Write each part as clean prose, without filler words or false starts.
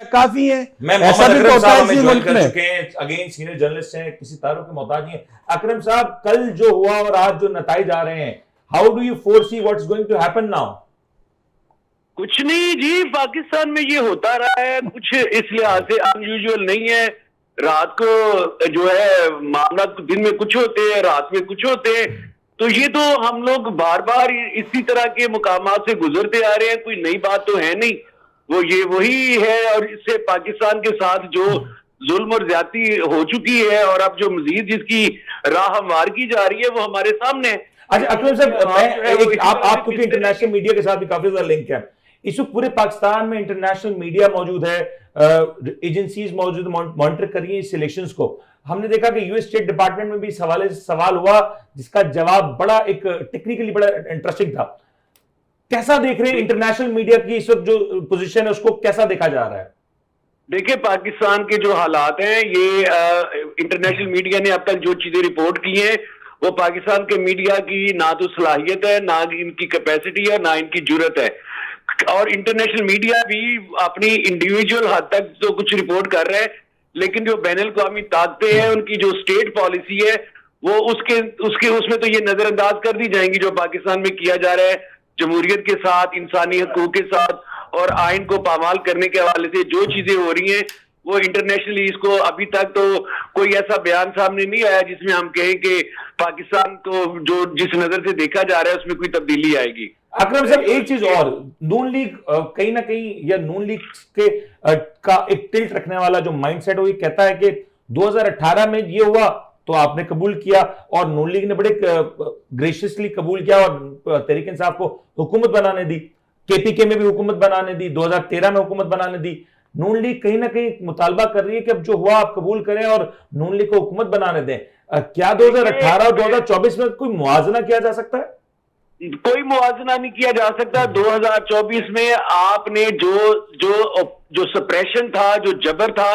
काफी है। मैं ऐसा भी तो होता है इसी मुल्क में। अगेन सीनियर जर्नलिस्ट हैं, किसी तारों के मोहताज नहीं है। अकरम साहब, कल जो हुआ और आज जो नताइज आ रहे हैं, how do you foresee what's going to happen now? कुछ नहीं जी, पाकिस्तान में ये होता रहा है, कुछ इस लिहाज से अनयूजुअल नहीं है। रात को जो है मामला दिन में कुछ होते हैं, रात में कुछ होते हैं, तो ये तो हम लोग बार बार इसी तरह के मुकामात से गुजरते आ रहे हैं, कोई नई बात तो है नहीं। वो ये वही है, और इससे पाकिस्तान के साथ जो जुल्म और ज्यादती हो चुकी है और अब जो मजीद जिसकी राह हमवार की जा रही है वो हमारे सामने है। अच्छा अकरम साहब, आप क्योंकि इंटरनेशनल मीडिया के साथ भी काफी ज्यादा लिंक है, इस वक्त पूरे पाकिस्तान में इंटरनेशनल मीडिया मौजूद है, एजेंसीज मौजूद, मॉनिटर कर रही है इस इलेक्शंस को। हमने देखा कि यूएस स्टेट डिपार्टमेंट में भी इस हवाले से सवाल हुआ जिसका जवाब बड़ा एक टेक्निकली बड़ा इंटरेस्टिंग था। कैसा देख रहे हैं इंटरनेशनल मीडिया की इस वक्त जो पोजीशन है, उसको कैसा देखा जा रहा है? देखिए, पाकिस्तान के जो हालात हैं, ये इंटरनेशनल मीडिया ने अब तक जो चीजें रिपोर्ट की हैं वो पाकिस्तान के मीडिया की ना तो सलाहियत है, ना इनकी कैपेसिटी है, ना इनकी जुर्रत है। और इंटरनेशनल मीडिया भी अपनी इंडिविजुअल हद तक तो कुछ रिपोर्ट कर रहे हैं, लेकिन जो बैनुल-अक़वामी ताकतें हैं, उनकी जो स्टेट पॉलिसी है वो उसमें तो ये नजरअंदाज कर दी जाएंगी जो पाकिस्तान में किया जा रहा है जमहूरियत के साथ, इंसानी हकूक के साथ और आइन को पामाल करने के हवाले से जो चीजें हो रही हैं वो इंटरनेशनली इसको अभी तक तो कोई ऐसा बयान सामने नहीं आया जिसमें हम कहें कि पाकिस्तान को जो जिस नजर से देखा जा रहा है उसमें कोई तब्दीली आएगी। अकरम साहब, एक चीज और, नून लीग कहीं ना कहीं या नून लीग के का एक टिल्ट रखने वाला जो माइंडसेट वो ये कहता है कि 2018 में ये हुआ तो आपने कबूल किया और नून लीग ने बड़े ग्रेशियसली कबूल किया और तहरीक इंसाफ को हुकूमत बनाने दी, केपीके में भी हुकूमत बनाने दी, 2013 में हुकूमत बनाने दी। नून लीग कहीं ना कहीं मुतालबा कर रही है कि अब जो हुआ आप कबूल करें और नून लीग को हुकूमत बनाने दें। क्या 2018 और 2024 में कोई मुआवजा किया जा सकता है? कोई मुआवजा नहीं किया जा सकता। 2024 में आपने जो सप्रेशन था, जो जबर था,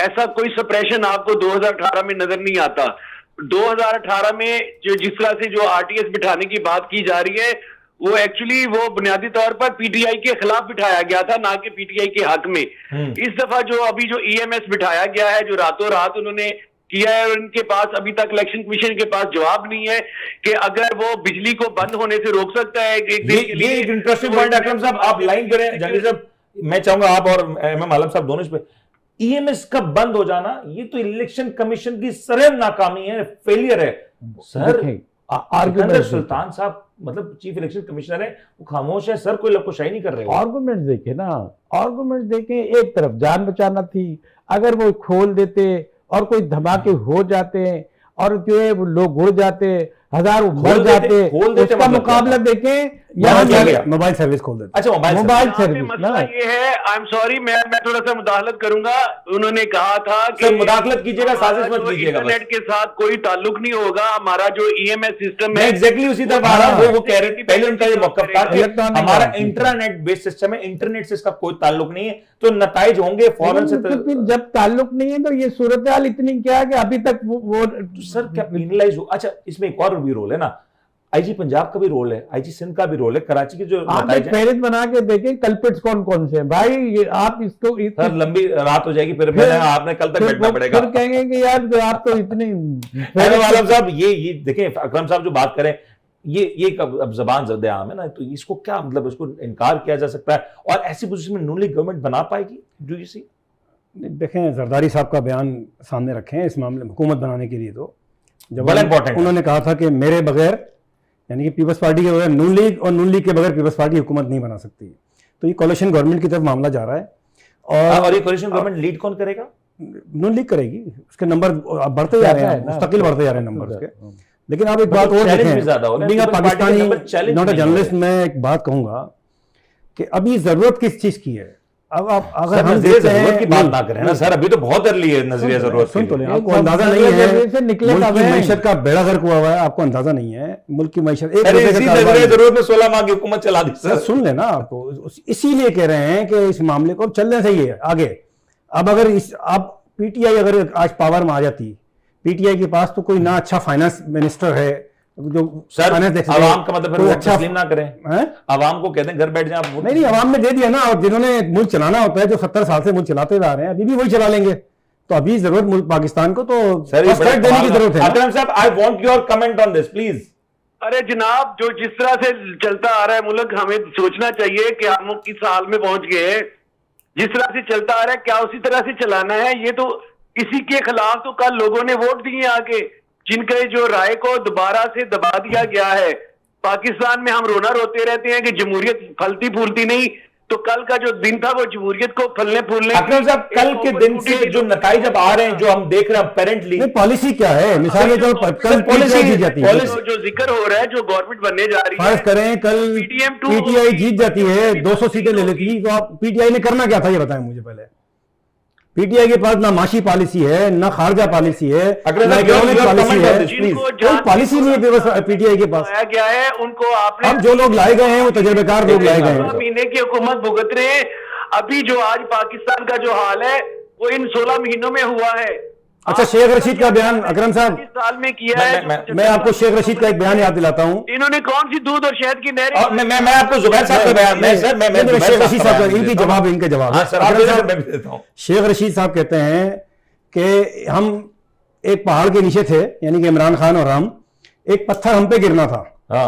ऐसा कोई सप्रेशन आपको 2018 में नजर नहीं आता। 2018 में जिस तरह से जो आरटीएस बिठाने की बात की जा रही है वो एक्चुअली वो बुनियादी तौर पर पीटीआई के खिलाफ बिठाया गया था, ना कि पीटीआई के हक में। इस दफा जो अभी जो ईएमएस बिठाया गया है, जो रातों रात उन्होंने किया है, और उनके पास अभी तक इलेक्शन कमीशन के पास जवाब नहीं है कि अगर वो बिजली को बंद होने से रोक सकता है एक दिन के लिए। ये एक इंटरेस्टिंग पॉइंट अकरम साहब आप लाइन करें। जंगी साहब, मैं चाहूंगा आप और एमएम आलम साहब दोनों इस पे, ईएमएस का बंद हो जाना ये तो इलेक्शन कमीशन की सरहद नाकामी है, फेलियर है सर। आर्गुमेंट सुल्तान साहब मतलब चीफ इलेक्शन कमिश्नर है, वो खामोश है सर, कोई लकोशाही नहीं कर रहे हो। आर्गुमेंट देखे ना, आर्गुमेंट देखे, एक तरफ जान बचाना थी, अगर वो खोल देते और कोई धमाके हो जाते और जो है वो लोग उड़ जाते, हजारों मर जाते, उसका मुकाबला देखें या मोबाइल सर्विस खोल देते। अच्छा, मोबाइल सर्विस मसला ये है, आई एम सॉरी, मैं थोड़ा सा मुदाखलत करूंगा। उन्होंने कहा था कि मुदाखलत कीजिएगा, साजिश मत कीजिएगा, इंटरनेट के साथ कोई ताल्लुक नहीं होगा। हमारा जो ईएमएस सिस्टम है, एग्जैक्टली उसी तरफ आ रहा है। वो कह रहे थे पहले उनका ये मौक़िफ़ था कि हमारा इंट्रानेट बेस्ड सिस्टम है, इंटरनेट से इसका कोई ताल्लुक नहीं है, तो नताइज होंगे फौरन से। जब ताल्लुक नहीं है तो ये सूरत हाल इतनी क्या है कि अभी तक वो सर क्या पेनलाइज हो। अच्छा, इसमें एक और भी रोल है ना, आईजी पंजाब का भी रोल है, आईजी सिंध का भी रोल है, कराची की जो फहरिस्त बना के देखें कल्प्रिट्स कौन कौन से हैं भाई। ये आप इसको सर लंबी रात हो जाएगी, फिर आपने कल तक बैठना पड़ेगा, फिर कहेंगे कि यार आप तो इतनी आलम साहब ये देखें, अकरम साहब जो बात करें ये अब जबान ज़द आम है ना, तो इसको क्या मतलब इसको इनकार किया जा सकता है और ऐसी पोजीशन में नून लीग गवर्नमेंट बना पाएगी? Do you see? देखें, जरदारी साहब का बयान सामने रखें इस मामले में हुकूमत बनाने के लिए, तो जब बड़ा इंपॉर्टेंट उन्होंने कहा था कि मेरे बगैर यानी कि पीपल्स पार्टी के बगैर नून लीग और नून लीग के बगैर पीपल्स पार्टी हुकूमत नहीं बना सकती। तो ये कोलिशन गवर्नमेंट की तरफ मामला जा रहा है और ये कोलिशन गवर्नमेंट लीड कौन करेगा? नून लीग करेगी, उसके नंबर बढ़ते जा रहे हैं, मुस्तकिल बढ़ते जा रहे हैं नंबर उसके। लेकिन आप एक बात और देखें, पाकिस्तानी नॉट अ जर्नलिस्ट, मैं एक बात कहूंगा कि अभी जरूरत किस चीज की है। अब आप अगर हम जरूरत की बात ना करें ना सर, अभी तो बहुत अर्ली है नजरिया जरूरत। सुन तो लें, आपको अंदाजा नहीं है मुल्क की मैशत का बेड़ा गर्क हुआ हुआ है, आपको अंदाजा नहीं है मुल्क की मैशत। जरूरत में 16 माह की हुकूमत चला दी सर। सुन लेना, आपको इसीलिए कह रहे हैं कि इस मामले को चलने सही है आगे। अब अगर आप पीटीआई अगर आज पावर में आ जाती, पीटीआई के पास तो कोई ना अच्छा फाइनेंस मिनिस्टर है, जो सर finance deficit है, आवाम का मतलब तो फिर अच्छा तस्लीम ना करें, है? आवाम को कहते हैं घर बैठ जाए आप वोट। नहीं आवाम ने दे दिया ना, और जिन्होंने मुल्क चलाना होता है, जो 70 साल से मुल्क चलाते हुए आ रहे हैं, अभी भी वही चला लेंगे। तो अभी जरूरत मुल्क पाकिस्तान को तो सर ये first right देने की जरूरत है ना। अकरम साहब, I want your comment on this please. अरे जनाब, जो जिस तरह से चलता आ रहा है मुल्क, हमें सोचना चाहिए कि हम किस हाल में पहुंच गए हैं। जिस तरह से चलता आ रहा है, क्या उसी तरह से चलाना है? ये तो इसी के खिलाफ तो कल लोगों ने वोट दिए आके, जिनके जो राय को दोबारा से दबा दिया गया है। पाकिस्तान में हम रोना रोते रहते हैं कि जमहूरियत फलती फूलती नहीं, तो कल का जो दिन था वो जमहूरियत को फलने फूलने। अकरम साहब, कल के दिन से जो नतीजे अब आ रहे हैं, जो हम देख रहे हैं अपेरेंटली, पॉलिसी क्या है? मिसाल में जो कल पॉलिसी जीत जाती है, जो जिक्र हो रहा है, जो गवर्नमेंट बनने जा रही है, फर्ज करें कल पीटीआई जीत जाती है, 200 सीटें ले लेती, तो आप पीटीआई ने करना क्या था ये बताएं मुझे पहले। पीटीआई के पास ना माशी पॉलिसी है, ना खारजा पॉलिसी है, ना इकोनॉमिक पॉलिसी है, कोई पॉलिसी नहीं है पीटीआई के पास। गया है उनको आपने, अब जो लोग लाए गए हैं वो तजर्बेकार लोग लाए गए हैं। महीने की हुकूमत भुगत रहे हैं। अभी जो आज पाकिस्तान का जो हाल है वो इन 16 महीनों में हुआ है। अच्छा, शेख रशीद का बयान अकरम साहब, साल में किया है। मैं आपको शेख रशीद का एक बयान याद दिलाता हूँ। इन्होंने कौन सी दूध और शहद की नहरें, मैं आपको जुबैर साहब का बयान, शेख रशीद साहब इनके जवाब देता हूं। शेख रशीद साहब कहते हैं कि हम एक पहाड़ के नीचे थे, यानी कि इमरान खान और हम, एक पत्थर हम पे गिरना था,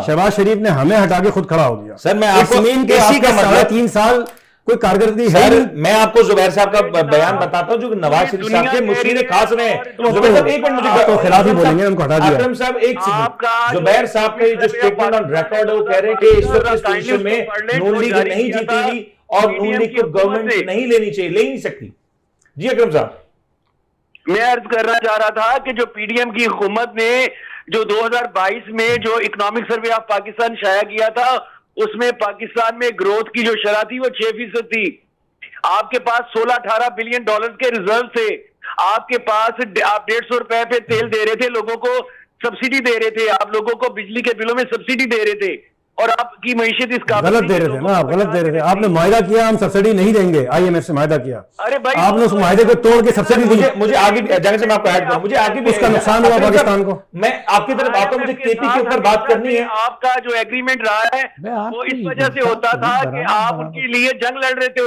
शहबाज शरीफ ने हमें हटा के खुद खड़ा हो गया। सर मैं आपको इसी का मतलब 3 साल कोई कारकर्दगी है। मैं आपको जुबैर साहब का बयान बताता हूं, जो नवाज शरीफ साहब के मुशीर खास रहे हैं। जुबैर साहब एक मिनट, तो खिलाफ ही बोलेंगे, उनको हटा दिया। अकरम साहब एक सेकंड, जुबैर साहब का जो स्टेटमेंट ऑन रिकॉर्ड है वो कह रहे हैं कि इस वक्त इस पोजीशन में नून लीग नहीं जीतेगी और नून लीग को गवर्नमेंट नहीं लेनी चाहिए, ले ही नहीं सकती। जी अकरम साहब, मैं अर्ज करना चाह रहा था कि जो पीडीएम की हुकूमत ने जो 2022 में जो इकोनॉमिक सर्वे ऑफ पाकिस्तान शाया किया था, उसमें पाकिस्तान में ग्रोथ की जो शरह थी वो 6% थी। आपके पास 16-18 बिलियन डॉलर के रिजर्व थे। आपके पास आप 150 रुपए पे तेल दे रहे थे, लोगों को सब्सिडी दे रहे थे, आप लोगों को बिजली के बिलों में सब्सिडी दे रहे थे, और आपकी मईशत इस काबिल गलत दे रहे थे ना, आप गलत दे रहे थे। आपने मायदा किया हम सब्सिडी नहीं देंगे, आईएमएफ से मायदा किया। अरे भाई, आपने उस मायदे को तोड़ के सब्सिडी दी। मुझे आगे जाने से मैं आपको ऐड करूं, मुझे आगे भी उसका नुकसान हुआ पाकिस्तान को। मैं आपकी तरफ आता हूं, मुझे केपी के ऊपर बात करनी है। आपका जो एग्रीमेंट रहा है वो इस वजह से होता था कि आप उनके लिए जंग लड़ रहे थे,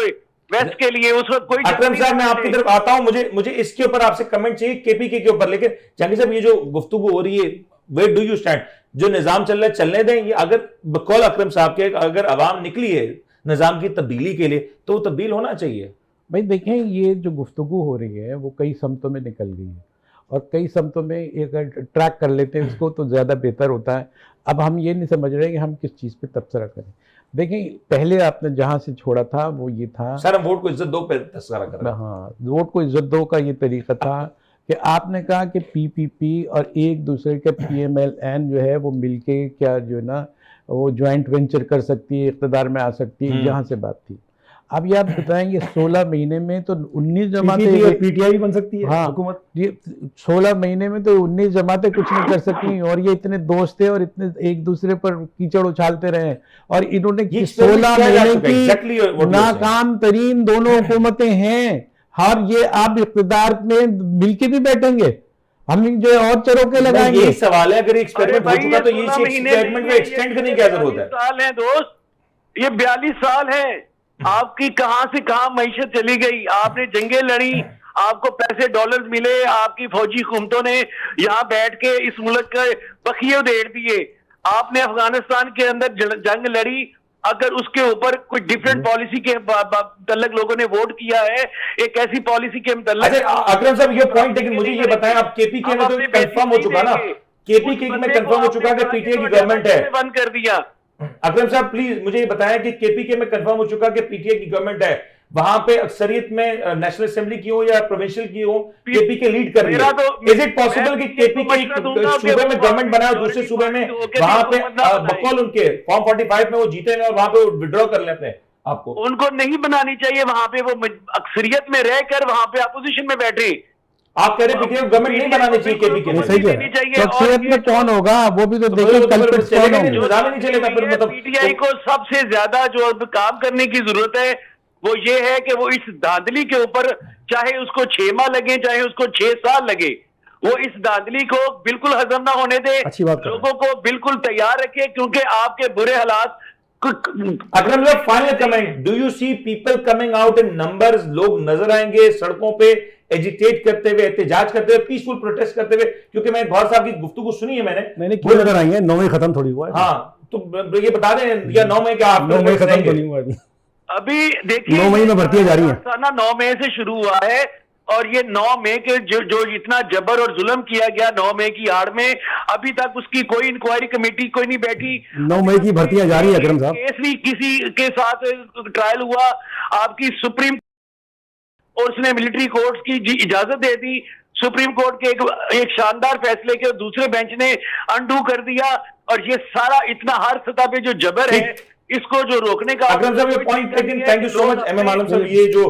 वेस्ट के लिए। उस वक्त कोई अकरम साहब, मैं आपकी तरफ आता हूं, मुझे इसके ऊपर आपसे कमेंट चाहिए केपीके के ऊपर। लेकिन जंगी साहब, ये जो गुफ्तगू हो रही है, वेयर डू यू स्टैंड? जो निजाम चल रहा है चलने दें, ये अगर बकौल अकरम साहब के अगर अवाम निकली है निजाम की तब्दीली के लिए, तो वो तब्दील होना चाहिए। भाई देखें, ये जो गुफ्तगू हो रही है वो कई समतों में निकल गई है, और कई समतों में एक ट्रैक कर लेते हैं उसको तो ज़्यादा बेहतर होता है। अब हम ये नहीं समझ रहे कि हम किस चीज़ पे तबसरा करें। देखें, पहले आपने जहाँ से छोड़ा था वो ये था, सर हम वोट को इज्जत दो पे तस्करा कर रहे हैं। हाँ, वोट को इज्जत दो का ये तरीका था कि आपने कहा कि पीपीपी और एक दूसरे के पीएमएलएन जो है वो मिलके क्या जो है ना वो ज्वाइंट वेंचर कर सकती है, इक़्तिदार में आ सकती है, यहाँ से बात थी। अब ये आप बताएंगे 16 महीने में तो 19 जमातें, पीटीआई भी बन सकती है हाँ, हुकूमत। ये 16 महीने में तो 19 जमातें कुछ नहीं कर सकती, और ये इतने दोस्त थे और इतने एक दूसरे पर कीचड़ उछालते रहे, और इन्होंने 16 महीने की नाकाम तरीन दोनों हुकूमतें हैं। और ये आप इक़्तिदार में मिलके भी बैठेंगे, हम जो और चरोके लगाएंगे। यही सवाल है, अगर एक्सपेरिमेंट हो चुका तो ये एक्सपेरिमेंट को एक्सटेंड करने की क्या जरूरत है? साल है दोस्त, ये 42 साल है। आपकी कहां से कहां मईशत चली गई, आपने जंगें लड़ी, आपको पैसे डॉलर्स मिले, आपकी फौजी हुकूमतों ने यहाँ बैठ के इस मुल्क के बखिए उधेड़ दिए। आपने अफगानिस्तान के अंदर जंग लड़ी, अगर उसके ऊपर कोई डिफरेंट पॉलिसी के मतलब लोगों ने वोट किया है, एक ऐसी पॉलिसी के मतलब। अकरम साहब ये पॉइंट, लेकिन मुझे ये बताएं, आप केपीके में तो कंफर्म हो चुका ना, केपीके में कंफर्म हो चुका कि पीटीआई की गवर्नमेंट है, बंद कर दिया। अकरम साहब प्लीज मुझे ये बताएं कि केपीके में कंफर्म हो चुका कि पीटीआई की गवर्नमेंट है, वहां पे अक्सरियत में नेशनल असेंबली की हो या प्रोविंशियल की हो, केपीके लीड कर रही है। इज इट पॉसिबल कि केपीके सूबे में गवर्नमेंट बनाए, दूसरे सूबे में वहां पे बकौल उनके फॉर्म 45 में वो जीते हैं और वहां पे विड्रॉ कर लेते हैं? आपको उनको नहीं बनानी चाहिए, वहां पे वो अक्सरियत में रहकर वहां पे अपोजिशन में बैठे। आप कह रहे पीटीआई गवर्नमेंट नहीं बनानी चाहिए केपीके में? सही है। शख्सियत में कौन होगा वो भी तो देखो, नहीं चलेगा फिर। मतलब पीटीआई को सबसे ज्यादा जो अब काम करने की जरूरत है वो ये है कि वो इस धांधली के ऊपर, चाहे उसको 6 माह लगे चाहे उसको 6 साल लगे, वो इस धांधली को बिल्कुल हजम ना होने दे, अच्छी बात कर रहे हैं। लोगों को बिल्कुल तैयार रखे, क्योंकि आपके बुरे हालात अकरम साहब, final comment, do you see people coming out in numbers? लोग नजर आएंगे सड़कों पे एजिटेट करते हुए, एहतजाज करते हुए, पीसफुल प्रोटेस्ट करते हुए? क्योंकि मैं गौर साहब की गुफ्तगू सुनी है मैंने क्यों नजर आई है? 9 मई खत्म थोड़ी हुआ है। हाँ, तो ये बता दें, या 9 मई का आप 9 मई खत्म तो नहीं हुआ अभी। अभी देखिए 9 मई में भर्तियां जारी हैं। 9 मई से शुरू हुआ है, और ये 9 मई के जो इतना जबर और जुल्म किया गया 9 मई की आड़ में, अभी तक उसकी कोई इंक्वायरी कमेटी कोई नहीं बैठी। 9 मई की भर्तियां जारी है अकरम साहब। केस भी किसी के साथ ट्रायल हुआ, आपकी सुप्रीम और उसने मिलिट्री कोर्ट की इजाजत दे दी, सुप्रीम कोर्ट के एक शानदार फैसले के दूसरे बेंच ने अनडू कर दिया, और ये सारा इतना हर सतह पे जो जबर है, इसको जो रोकने का अकरम साहब ये पॉइंट, लेकिन thank you so much MM Alam साहब, ये जो